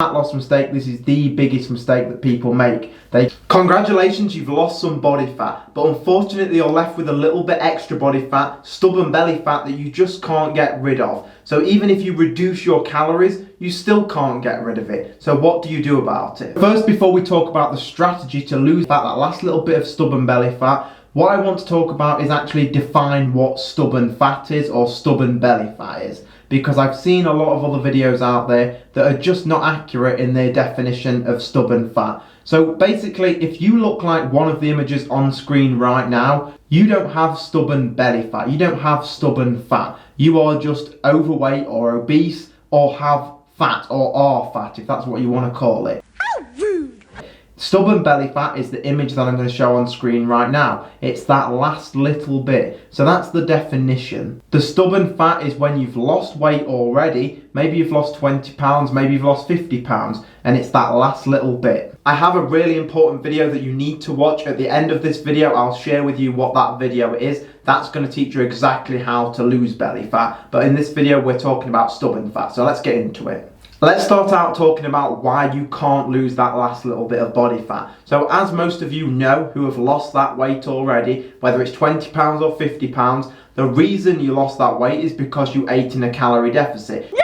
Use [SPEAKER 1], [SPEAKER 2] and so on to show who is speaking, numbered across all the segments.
[SPEAKER 1] Fat loss mistake, this is the biggest mistake that people make. Congratulations, you've lost some body fat, but unfortunately you're left with a little bit extra body fat, stubborn belly fat that you just can't get rid of. So even if you reduce your calories, you still can't get rid of it. So what do you do about it? First, before we talk about the strategy to lose that last little bit of stubborn belly fat, what I want to talk about is actually define what stubborn fat is or stubborn belly fat is. Because I've seen a lot of other videos out there that are just not accurate in their definition of stubborn fat. So basically, if you look like one of the images on screen right now, you don't have stubborn belly fat, you don't have stubborn fat. You are just overweight or obese or have fat or are fat, if that's what you want to call it.
[SPEAKER 2] How rude!
[SPEAKER 1] Stubborn belly fat is the image that I'm going to show on screen right now. It's that last little bit. So that's the definition. The stubborn fat is when you've lost weight already. Maybe you've lost 20 pounds, maybe you've lost 50 pounds, and it's that last little bit. I have a really important video that you need to watch. At the end of this video, I'll share with you what that video is. That's going to teach you exactly how to lose belly fat. But in this video, we're talking about stubborn fat. So let's get into it. Let's start out talking about why you can't lose that last little bit of body fat. So as most of you know who have lost that weight already, whether it's 20 pounds or 50 pounds, the reason you lost that weight is because you ate in a calorie deficit.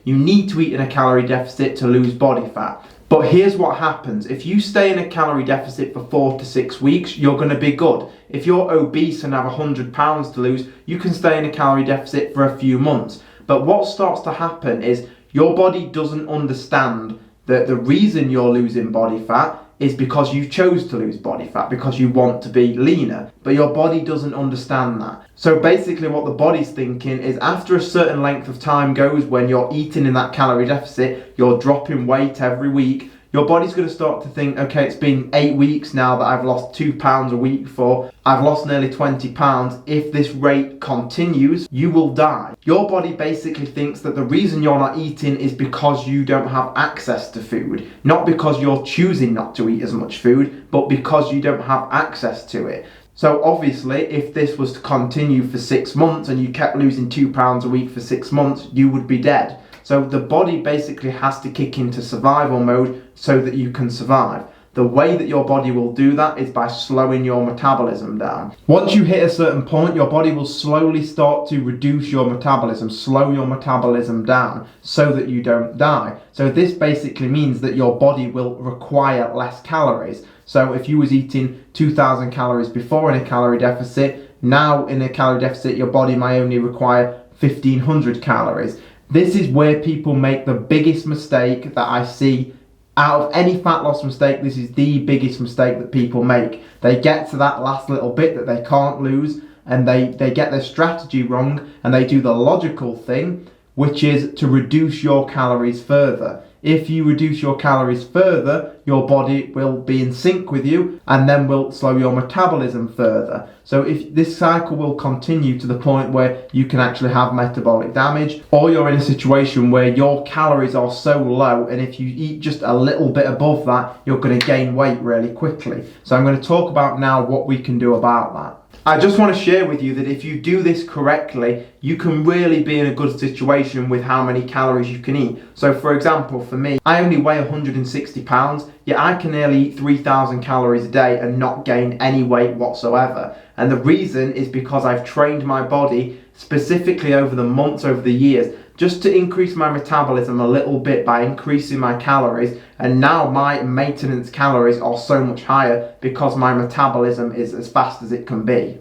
[SPEAKER 1] You need to eat in a calorie deficit to lose body fat. But here's what happens. If you stay in a calorie deficit for 4 to 6 weeks, you're going to be good. If you're obese and have 100 pounds to lose, you can stay in a calorie deficit for a few months. But what starts to happen is your body doesn't understand that the reason you're losing body fat is because you chose to lose body fat, because you want to be leaner. But your body doesn't understand that. So basically what the body's thinking is after a certain length of time goes when you're eating in that calorie deficit, you're dropping weight every week, your body's going to start to think, okay, it's been 8 weeks now that I've lost 2 pounds a week for. I've lost nearly 20 pounds. If this rate continues, you will die. Your body basically thinks that the reason you're not eating is because you don't have access to food. Not because you're choosing not to eat as much food, but because you don't have access to it. So obviously, if this was to continue for 6 months and you kept losing 2 pounds a week for 6 months, you would be dead. So the body basically has to kick into survival mode so that you can survive. The way that your body will do that is by slowing your metabolism down. Once you hit a certain point, your body will slowly start to reduce your metabolism, slow your metabolism down so that you don't die. So this basically means that your body will require less calories. So if you was eating 2,000 calories before in a calorie deficit, now in a calorie deficit, your body may only require 1,500 calories. This is where people make the biggest mistake that I see. Out of any fat loss mistake, this is the biggest mistake that people make. They get to that last little bit that they can't lose and they get their strategy wrong and they do the logical thing, which is to reduce your calories further. If you reduce your calories further, your body will be in sync with you and then will slow your metabolism further. So if this cycle will continue to the point where you can actually have metabolic damage, or you're in a situation where your calories are so low and if you eat just a little bit above that, you're going to gain weight really quickly. So I'm going to talk about now what we can do about that. I just want to share with you that if you do this correctly, you can really be in a good situation with how many calories you can eat. So for example, for me, I only weigh 160 pounds, yet I can nearly eat 3,000 calories a day and not gain any weight whatsoever. And the reason is because I've trained my body specifically over the months, over the years, just to increase my metabolism a little bit by increasing my calories, and now my maintenance calories are so much higher because my metabolism is as fast as it can be.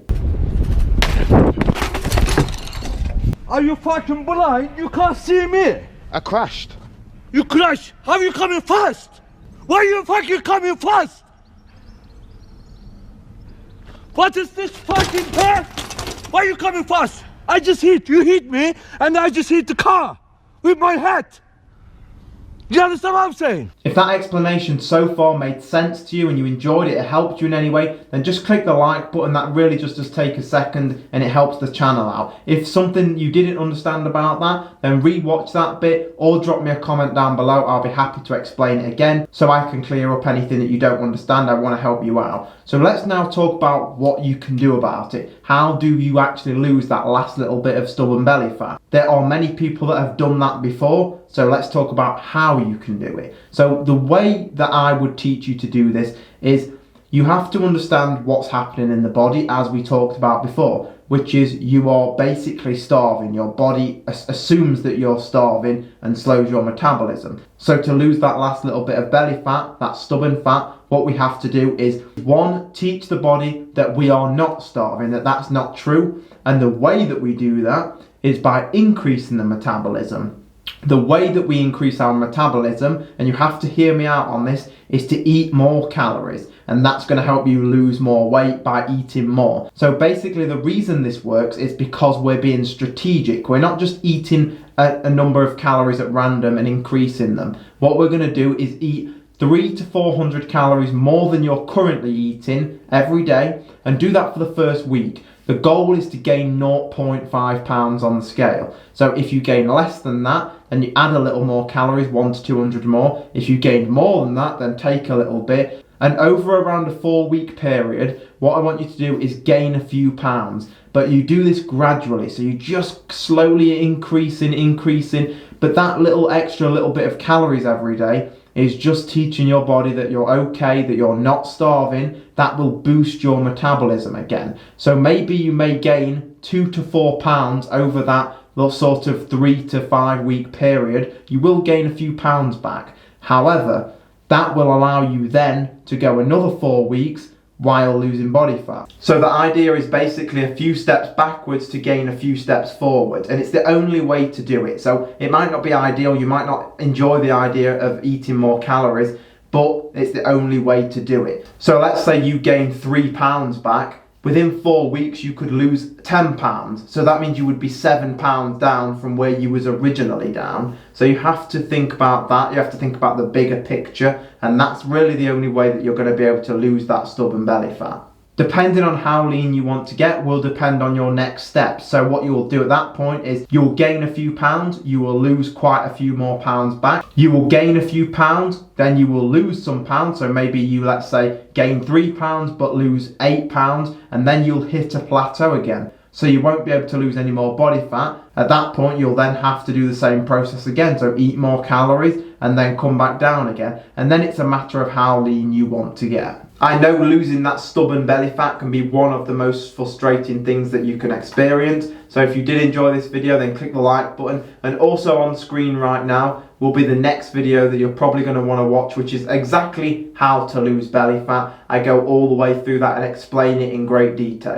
[SPEAKER 3] Are you fucking blind? You can't see me!
[SPEAKER 4] I crashed.
[SPEAKER 3] You crashed? How are you coming fast? Why are you fucking coming fast? What is this fucking path? Why are you coming fast? I just hit, you hit me, and I just hit the car with my head. Do you understand what I'm saying?
[SPEAKER 1] If that explanation so far made sense to you and you enjoyed it, it helped you in any way, then just click the like button. That really just does take a second and it helps the channel out. If something you didn't understand about that, then re-watch that bit or drop me a comment down below. I'll be happy to explain it again so I can clear up anything that you don't understand. I want to help you out. So let's now talk about what you can do about it. How do you actually lose that last little bit of stubborn belly fat? there are many people that have done that before, so let's talk about how you can do it. So the way that I would teach you to do this is you have to understand what's happening in the body, as we talked about before, which is you are basically starving. Your body assumes that you're starving and slows your metabolism. So to lose that last little bit of belly fat, that stubborn fat, what we have to do is, one, teach the body that we are not starving, that that's not true. And the way that we do that is by increasing the metabolism. The way that we increase our metabolism, and you have to hear me out on this, is to eat more calories. And that's going to help you lose more weight by eating more. So basically the reason this works is because we're being strategic. We're not just eating a number of calories at random and increasing them. What we're going to do is eat 300 to 400 calories more than you're currently eating every day, and do that for the first week. The goal is to gain 0.5 pounds on the scale. So if you gain less than that, then you add a little more calories, 100 to 200 more. If you gain more than that, then take a little bit. And over around a 4-week period, what I want you to do is gain a few pounds. But you do this gradually, so you just slowly increasing. But that little extra little bit of calories every day is just teaching your body that you're okay, that you're not starving. That will boost your metabolism again. So maybe you may gain 2 to 4 pounds over that sort of 3 to 5 week period. You will gain a few pounds back. However, that will allow you then to go another 4 weeks while losing body fat. So the idea is basically a few steps backwards to gain a few steps forward, and it's the only way to do it. So it might not be ideal, you might not enjoy the idea of eating more calories, but it's the only way to do it. So let's say you gain 3 pounds back. Within 4 weeks you could lose 10 pounds. So that means you would be 7 pounds down from where you was originally down. So you have to think about that. You have to think about the bigger picture, and that's really the only way that you're going to be able to lose that stubborn belly fat. Depending on how lean you want to get will depend on your next steps. So what you'll do at that point is you'll gain a few pounds, you will lose quite a few more pounds back. You will gain a few pounds, then you will lose some pounds. So maybe you, let's say, gain 3 pounds but lose 8 pounds, and then you'll hit a plateau again. So you won't be able to lose any more body fat. At that point, you'll then have to do the same process again. So eat more calories and then come back down again. And then it's a matter of how lean you want to get. I know losing that stubborn belly fat can be one of the most frustrating things that you can experience. So if you did enjoy this video, then click the like button. And also on screen right now will be the next video that you're probably going to want to watch, which is exactly how to lose belly fat. I go all the way through that and explain it in great detail.